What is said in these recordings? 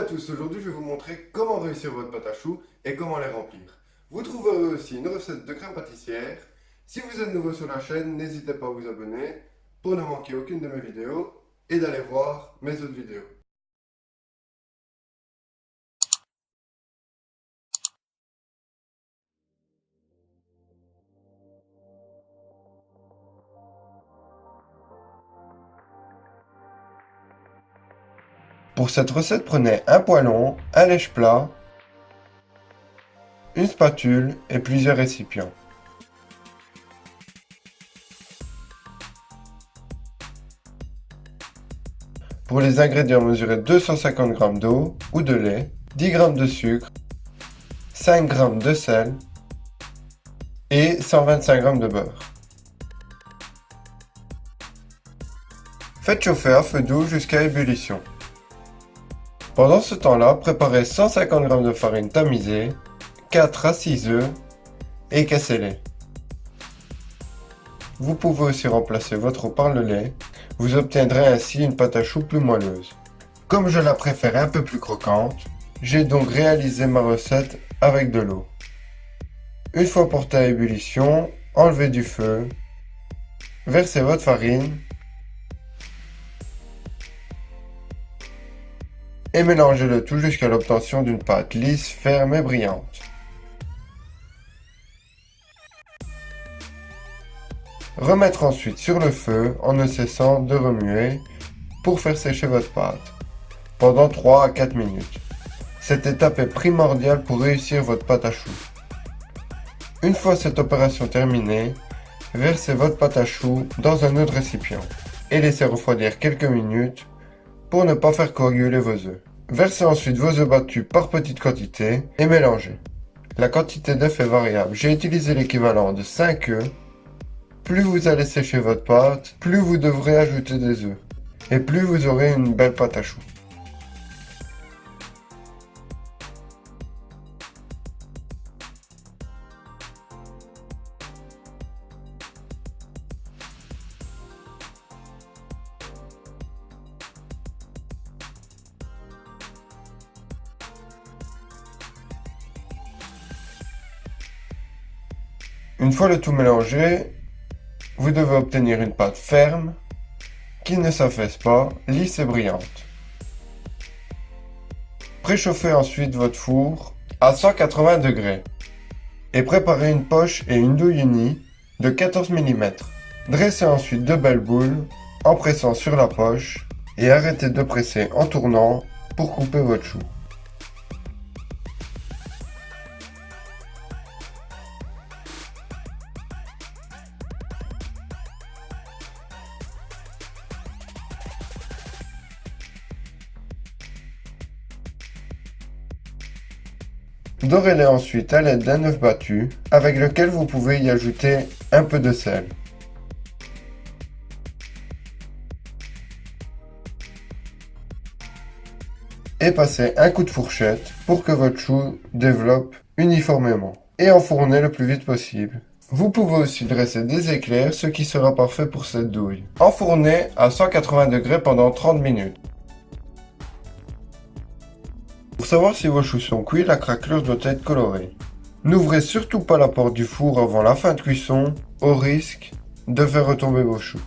tous, aujourd'hui je vais vous montrer comment réussir votre pâte à choux et comment les remplir. Vous trouverez aussi une recette de crème pâtissière. Si vous êtes nouveau sur la chaîne, n'hésitez pas à vous abonner pour ne manquer aucune de mes vidéos et d'aller voir mes autres vidéos. Pour cette recette, prenez un poêlon, un lèche-plat, une spatule et plusieurs récipients. Pour les ingrédients, mesurez 250 g d'eau ou de lait, 10 g de sucre, 5 g de sel et 125 g de beurre. Faites chauffer à feu doux jusqu'à ébullition. Pendant ce temps-là, préparez 150 g de farine tamisée, 4 à 6 œufs et cassez-les. Vous pouvez aussi remplacer votre eau par le lait. Vous obtiendrez ainsi une pâte à choux plus moelleuse. Comme je la préfère un peu plus croquante, j'ai donc réalisé ma recette avec de l'eau. Une fois portée à ébullition, enlevez du feu, versez votre farine et mélangez le tout jusqu'à l'obtention d'une pâte lisse, ferme et brillante. Remettre ensuite sur le feu en ne cessant de remuer pour faire sécher votre pâte pendant 3 à 4 minutes. Cette étape est primordiale pour réussir votre pâte à choux. Une fois cette opération terminée, versez votre pâte à choux dans un autre récipient et laissez refroidir quelques minutes pour ne pas faire coaguler vos œufs. Versez ensuite vos œufs battus par petites quantités et mélangez. La quantité d'œufs est variable. J'ai utilisé l'équivalent de 5 œufs. Plus vous allez sécher votre pâte, plus vous devrez ajouter des œufs. Et plus vous aurez une belle pâte à choux. Une fois le tout mélangé, vous devez obtenir une pâte ferme, qui ne s'affaisse pas, lisse et brillante. Préchauffez ensuite votre four à 180 degrés et préparez une poche et une douille unie de 14 mm. Dressez ensuite de belles boules en pressant sur la poche et arrêtez de presser en tournant pour couper votre chou. Dorez-les ensuite à l'aide d'un œuf battu, avec lequel vous pouvez y ajouter un peu de sel. Et passez un coup de fourchette pour que votre chou développe uniformément. Et enfournez le plus vite possible. Vous pouvez aussi dresser des éclairs, ce qui sera parfait pour cette douille. Enfournez à 180 degrés pendant 30 minutes. Pour savoir si vos choux sont cuits, la craquelure doit être colorée. N'ouvrez surtout pas la porte du four avant la fin de cuisson, au risque de faire retomber vos choux.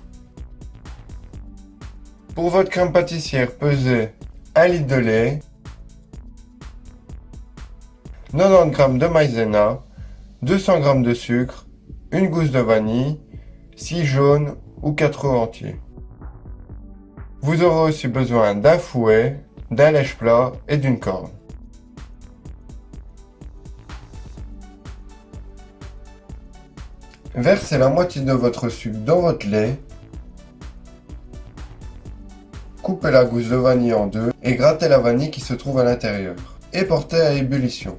Pour votre crème pâtissière, pesez 1 litre de lait, 90 g de maïzena, 200 g de sucre, une gousse de vanille, 6 jaunes ou 4 œufs entiers. Vous aurez aussi besoin d'un fouet, d'un lèche-plat et d'une corne. Versez la moitié de votre sucre dans votre lait. Coupez la gousse de vanille en deux et grattez la vanille qui se trouve à l'intérieur. Et portez à ébullition.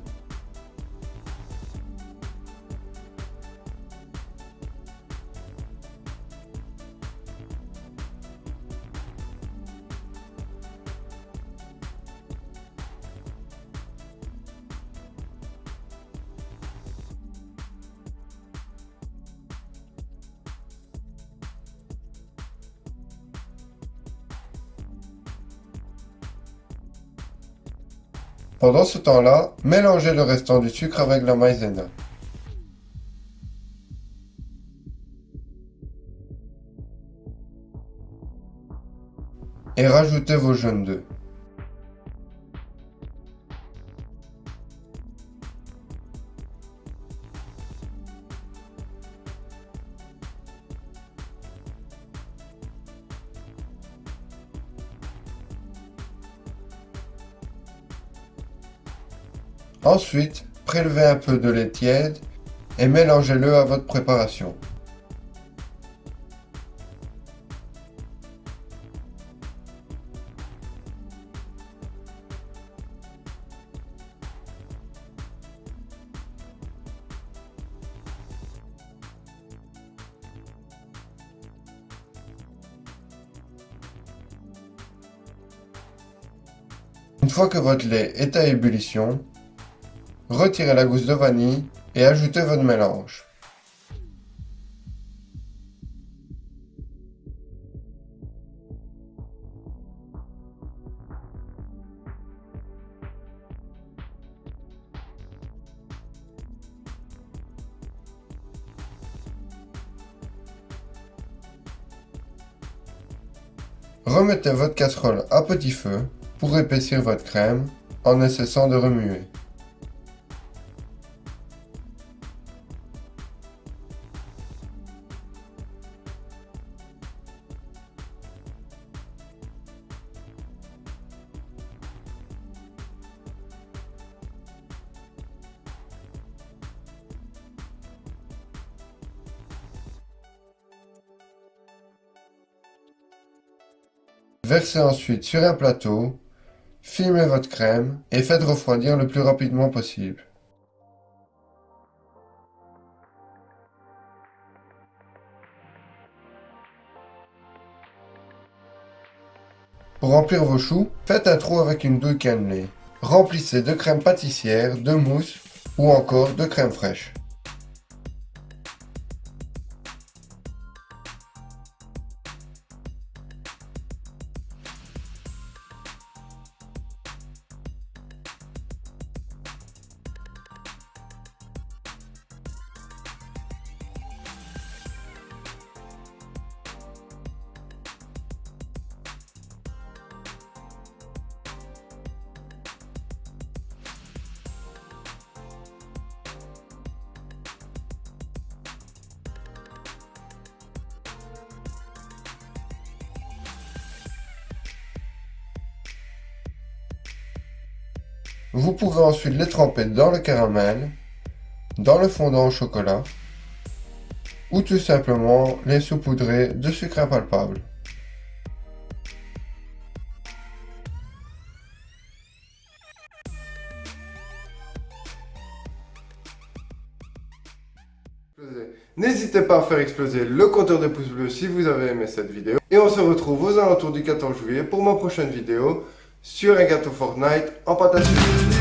Pendant ce temps-là, mélangez le restant du sucre avec la maïzena. Et rajoutez vos jaunes d'œufs. Ensuite, prélevez un peu de lait tiède et mélangez-le à votre préparation. Une fois que votre lait est à ébullition, retirez la gousse de vanille et ajoutez votre mélange. Remettez votre casserole à petit feu pour épaissir votre crème en ne cessant de remuer. Versez ensuite sur un plateau, filmez votre crème et faites refroidir le plus rapidement possible. Pour remplir vos choux, faites un trou avec une douille cannelée. Remplissez de crème pâtissière, de mousse ou encore de crème fraîche. Vous pouvez ensuite les tremper dans le caramel, dans le fondant au chocolat, ou tout simplement les saupoudrer de sucre impalpable. N'hésitez pas à faire exploser le compteur de pouces bleus si vous avez aimé cette vidéo. Et on se retrouve aux alentours du 14 juillet pour ma prochaine vidéo sur un gâteau Fortnite en pâte à sucre.